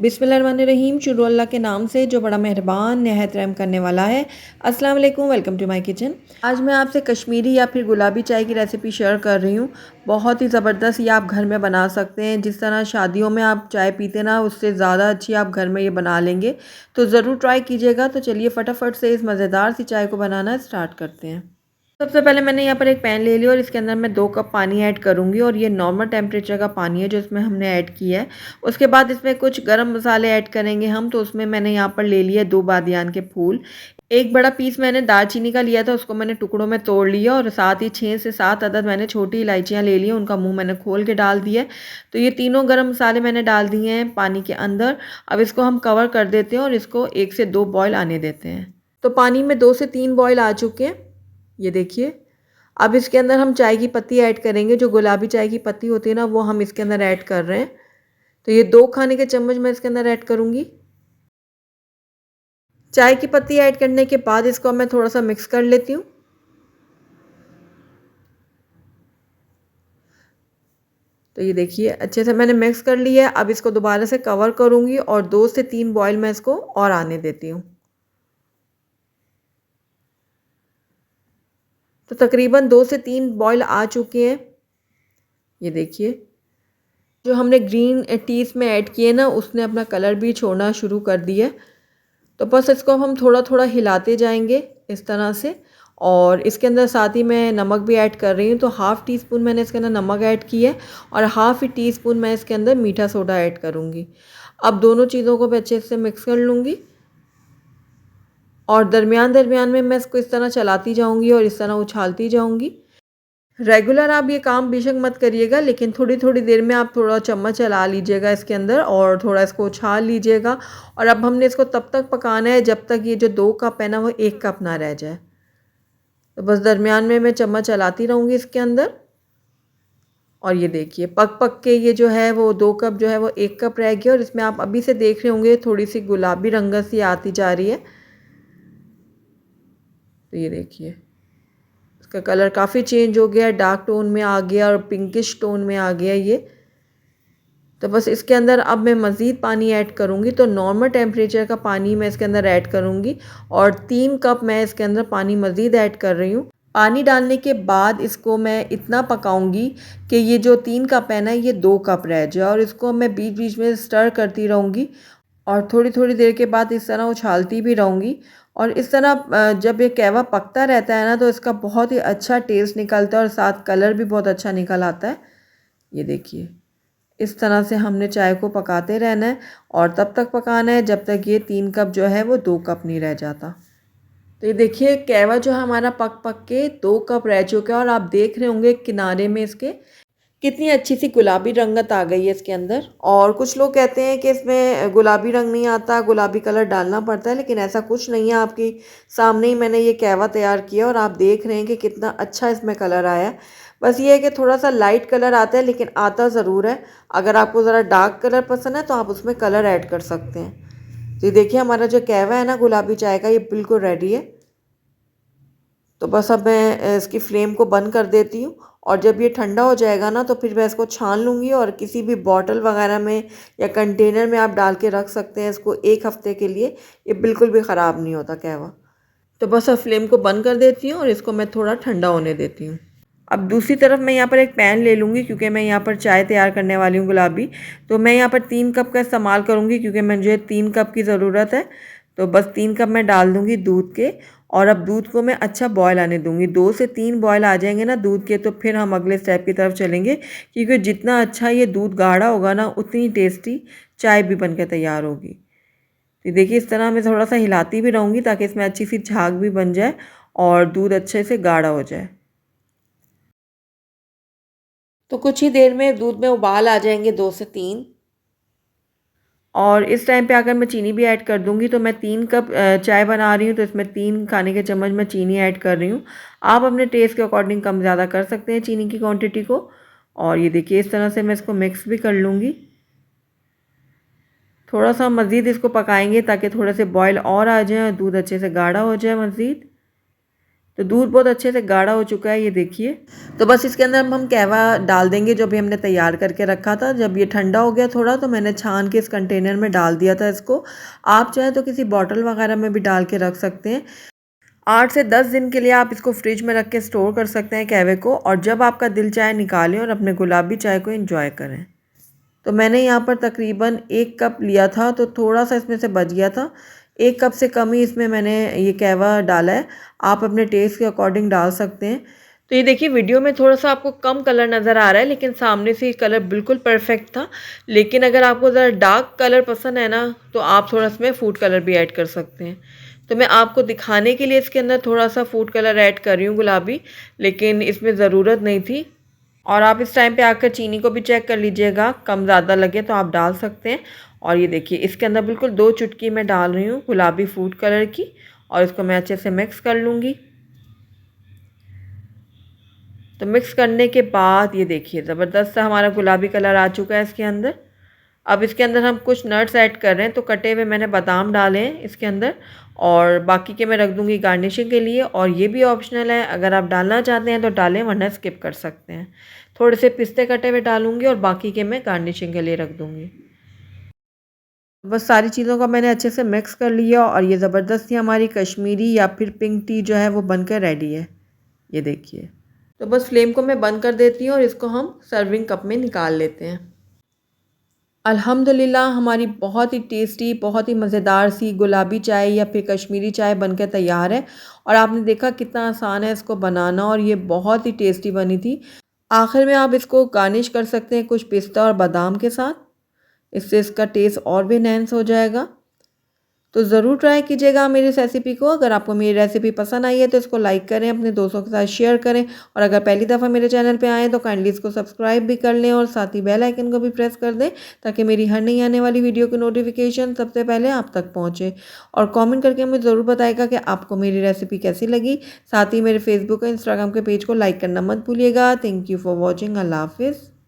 बिस्मिल्लाहिर्रहमानिर्रहीम। शुरू अल्लाह के नाम से जो बड़ा मेहरबान नहायत रहम करने वाला है। अस्सलाम वालेकुम, वेलकम टू माय किचन। आज मैं आपसे कश्मीरी या फिर गुलाबी चाय की रेसिपी शेयर कर रही हूँ। बहुत ही ज़बरदस्त ये आप घर में बना सकते हैं। जिस तरह शादियों में आप चाय पीते ना, उससे ज़्यादा अच्छी आप घर में ये बना लेंगे। तो ज़रूर ट्राई कीजिएगा। तो चलिए फटाफट से इस मज़ेदार सी चाय को बनाना स्टार्ट करते हैं। सबसे पहले मैंने यहाँ पर एक पैन ले लिया और इसके अंदर मैं 2 कप पानी ऐड करूँगी और ये नॉर्मल टेम्परेचर का पानी है जो इसमें हमने ऐड किया है। उसके बाद इसमें कुछ गरम मसाले ऐड करेंगे हम। तो उसमें मैंने यहाँ पर ले लिया 2 बादियान के फूल। एक बड़ा पीस मैंने दालचीनी का लिया था, उसको मैंने टुकड़ों में तोड़ लिया और साथ ही 6 से 7 अदद मैंने छोटी इलायचियाँ ले ली, उनका मुँह मैंने खोल के डाल दिया। तो ये तीनों गरम मसाले मैंने डाल दिए हैं पानी के अंदर। अब इसको हम कवर कर देते हैं और इसको 1 से 2 बॉयल आने देते हैं। तो पानी में 2 से 3 बॉयल आ चुके हैं, ये देखिए। अब इसके अंदर हम चाय की पत्ती ऐड करेंगे। जो गुलाबी चाय की पत्ती होती है ना, वो हम इसके अंदर ऐड कर रहे हैं। तो ये 2 खाने के चम्मच मैं इसके अंदर ऐड करूँगी। चाय की पत्ती ऐड करने के बाद इसको मैं थोड़ा सा मिक्स कर लेती हूँ। तो ये देखिए अच्छे से मैंने मिक्स कर लिया है। अब इसको दोबारा से कवर करूँगी और 2 से 3 बॉयल मैं इसको और आने देती हूँ। तो तकरीबन 2 से 3 बॉयल आ चुके हैं, ये देखिए। जो हमने ग्रीन टी इसमें ऐड किए ना, उसने अपना कलर भी छोड़ना शुरू कर दिया। तो बस इसको हम थोड़ा थोड़ा हिलाते जाएंगे इस तरह से। और इसके अंदर साथ ही मैं नमक भी ऐड कर रही हूँ। तो हाफ़ टी स्पून मैंने इसके अंदर नमक ऐड किया है और हाफ़ टी स्पून मैं इसके अंदर मीठा सोडा ऐड करूँगी। अब दोनों चीज़ों को मैं अच्छे से मिक्स कर लूँगी और दरमियान दरमियान में मैं इसको इस तरह चलाती जाऊँगी और इस तरह उछालती जाऊँगी। रेगुलर आप ये काम बेशक मत करिएगा, लेकिन थोड़ी थोड़ी देर में आप थोड़ा चम्मच चला लीजिएगा इसके अंदर और थोड़ा इसको उछाल लीजिएगा। और अब हमने इसको तब तक पकाना है जब तक ये जो 2 कप है ना, वो 1 कप ना रह जाए। तो बस दरमियान में मैं चम्मच चलाती रहूँगी इसके अंदर। और ये देखिए पक पक के ये जो है वो 2 कप जो है वो 1 कप रह गया और इसमें आप अभी से देख रहे होंगे थोड़ी सी गुलाबी रंगत सी आती जा रही है। तो ये देखिए इसका कलर काफ़ी चेंज हो गया है, डार्क टोन में आ गया और पिंकिश टोन में आ गया ये। तो बस इसके अंदर अब मैं मज़ीद पानी ऐड करूँगी। तो नॉर्मल टेम्परेचर का पानी मैं इसके अंदर ऐड करूँगी और 3 कप मैं इसके अंदर पानी मज़ीद ऐड कर रही हूँ। पानी डालने के बाद इसको मैं इतना पकाऊंगी कि ये जो 3 कप है ना, ये 2 कप रह जाए और इसको मैं बीच बीच में स्टर करती रहूँगी और थोड़ी थोड़ी देर के बाद इस तरह उछालती भी रहूँगी। और इस तरह जब ये कहवा पकता रहता है ना, तो इसका बहुत ही अच्छा टेस्ट निकलता है और साथ कलर भी बहुत अच्छा निकल आता है। ये देखिए इस तरह से हमने चाय को पकाते रहना है और तब तक पकाना है जब तक ये 3 कप जो है वो 2 कप नहीं रह जाता। तो ये देखिए कहवा जो हमारा पक पक के 2 कप रह चुका है और आप देख रहे होंगे किनारे में इसके कितनी अच्छी सी गुलाबी रंगत आ गई है इसके अंदर। और कुछ लोग कहते हैं कि इसमें गुलाबी रंग नहीं आता, गुलाबी कलर डालना पड़ता है, लेकिन ऐसा कुछ नहीं है। आपके सामने ही मैंने ये कहवा तैयार किया और आप देख रहे हैं कि कितना अच्छा इसमें कलर आया है। बस ये है कि थोड़ा सा लाइट कलर आता है, लेकिन आता ज़रूर है। अगर आपको ज़रा डार्क कलर पसंद है तो आप उसमें कलर ऐड कर सकते हैं। तो ये देखिए हमारा जो कहवा है ना गुलाबी चाय का, ये बिल्कुल रेडी है। तो बस अब मैं इसकी फ्लेम को बंद कर देती हूँ और जब ये ठंडा हो जाएगा ना, तो फिर मैं इसको छान लूँगी और किसी भी बॉटल वगैरह में या कंटेनर में आप डाल के रख सकते हैं इसको 1 हफ़्ते के लिए। ये बिल्कुल भी ख़राब नहीं होता कहवा। तो बस अब फ्लेम को बंद कर देती हूँ और इसको मैं थोड़ा ठंडा होने देती हूँ। अब दूसरी तरफ मैं यहाँ पर एक पैन ले लूँगी क्योंकि मैं यहाँ पर चाय तैयार करने वाली हूँ गुलाबी। तो मैं यहाँ पर 3 कप का इस्तेमाल करूँगी क्योंकि मुझे 3 कप की ज़रूरत है। तो बस 3 कप मैं डाल दूँगी दूध के और अब दूध को मैं अच्छा बॉयल आने दूँगी। 2 से 3 बॉयल आ जाएंगे ना दूध के, तो फिर हम अगले स्टेप की तरफ चलेंगे क्योंकि जितना अच्छा ये दूध गाढ़ा होगा ना, उतनी टेस्टी चाय भी बनकर तैयार होगी। तो देखिए इस तरह मैं थोड़ा सा हिलाती भी रहूँगी ताकि इसमें अच्छी सी झाग भी बन जाए और दूध अच्छे से गाढ़ा हो जाए। तो कुछ ही देर में दूध में उबाल आ जाएंगे 2 से 3। और इस टाइम पे अगर मैं चीनी भी ऐड कर दूंगी, तो मैं 3 कप चाय बना रही हूँ तो इसमें 3 खाने के चम्मच मैं चीनी ऐड कर रही हूँ। आप अपने टेस्ट के अकॉर्डिंग कम ज़्यादा कर सकते हैं चीनी की क्वांटिटी को। और ये देखिए इस तरह से मैं इसको मिक्स भी कर लूँगी। थोड़ा सा मज़ीद इसको पकाएंगे ताकि थोड़े से बॉयल और आ जाए और दूध अच्छे से गाढ़ा हो जाए मज़ीद। तो दूध बहुत अच्छे से गाढ़ा हो चुका है, ये देखिए। तो बस इसके अंदर हम कहवा डाल देंगे जो भी हमने तैयार करके रखा था। जब ये ठंडा हो गया थोड़ा तो मैंने छान के इस कंटेनर में डाल दिया था इसको। आप चाहे तो किसी बॉटल वगैरह में भी डाल के रख सकते हैं। 8 से 10 दिन के लिए आप इसको फ्रिज में रख के स्टोर कर सकते हैं कहवे को, और जब आपका दिल चाहे निकालें और अपने गुलाबी चाय को एंजॉय करें। तो मैंने यहाँ पर तकरीबन 1 कप लिया था, तो थोड़ा सा इसमें से बच गया था। 1 कप से कम ही इसमें मैंने ये कहवा डाला है। आप अपने टेस्ट के अकॉर्डिंग डाल सकते हैं। तो ये देखिए वीडियो में थोड़ा सा आपको कम कलर नज़र आ रहा है, लेकिन सामने से ये कलर बिल्कुल परफेक्ट था। लेकिन अगर आपको ज़रा डार्क कलर पसंद है ना, तो आप थोड़ा इसमें फूड कलर भी ऐड कर सकते हैं। तो मैं आपको दिखाने के लिए इसके अंदर थोड़ा सा फूड कलर ऐड कर रही हूँ गुलाबी, लेकिन इसमें ज़रूरत नहीं थी। और आप इस टाइम पे आकर चीनी को भी चेक कर लीजिएगा, कम ज़्यादा लगे तो आप डाल सकते हैं। और ये देखिए इसके अंदर बिल्कुल 2 चुटकी मैं डाल रही हूँ गुलाबी फूड कलर की, और इसको मैं अच्छे से मिक्स कर लूँगी। तो मिक्स करने के बाद ये देखिए ज़बरदस्त सा हमारा गुलाबी कलर आ चुका है इसके अंदर। अब इसके अंदर हम कुछ नट्स ऐड कर रहे हैं, तो कटे हुए मैंने बादाम डाले हैं इसके अंदर, और बाकी के मैं रख दूँगी गार्निशिंग के लिए। और ये भी ऑप्शनल है, अगर आप डालना चाहते हैं तो डालें, वरना स्किप कर सकते हैं। थोड़े से पिस्ते कटे हुए डालूँगी और बाकी के मैं गार्निशिंग के लिए रख दूँगी। बस सारी चीज़ों का मैंने अच्छे से मिक्स कर लिया, और ये ज़बरदस्त सी हमारी कश्मीरी या फिर पिंक टी जो है वो बनकर रेडी है। ये देखिए। तो बस फ्लेम को मैं बंद कर देती हूँ और इसको हम सर्विंग कप में निकाल लेते हैं। अल्हम्दुलिल्लाह हमारी बहुत ही टेस्टी, बहुत ही मज़ेदार सी गुलाबी चाय या फिर कश्मीरी चाय बनकर तैयार है। और आपने देखा कितना आसान है इसको बनाना, और ये बहुत ही टेस्टी बनी थी। आखिर में आप इसको गार्निश कर सकते हैं कुछ पिस्ता और बादाम के साथ, इससे इसका टेस्ट और भी एनहांस हो जाएगा। तो ज़रूर ट्राई कीजिएगा मेरी इस रेसिपी को। अगर आपको मेरी रेसिपी पसंद आई है तो इसको लाइक करें, अपने दोस्तों के साथ शेयर करें, और अगर पहली दफ़ा मेरे चैनल पे आएँ तो काइंडली इसको सब्सक्राइब भी कर लें और साथ ही बेल आइकन को भी प्रेस कर दें, ताकि मेरी हर नई आने वाली वीडियो की नोटिफिकेशन सबसे पहले आप तक पहुँचे। और कॉमेंट करके मुझे ज़रूर बताइएगा कि आपको मेरी रेसिपी कैसी लगी। साथ ही मेरे फेसबुक और इंस्टाग्राम के पेज को लाइक करना मत भूलिएगा। Thank you for watching. अल्लाह हाफिज़।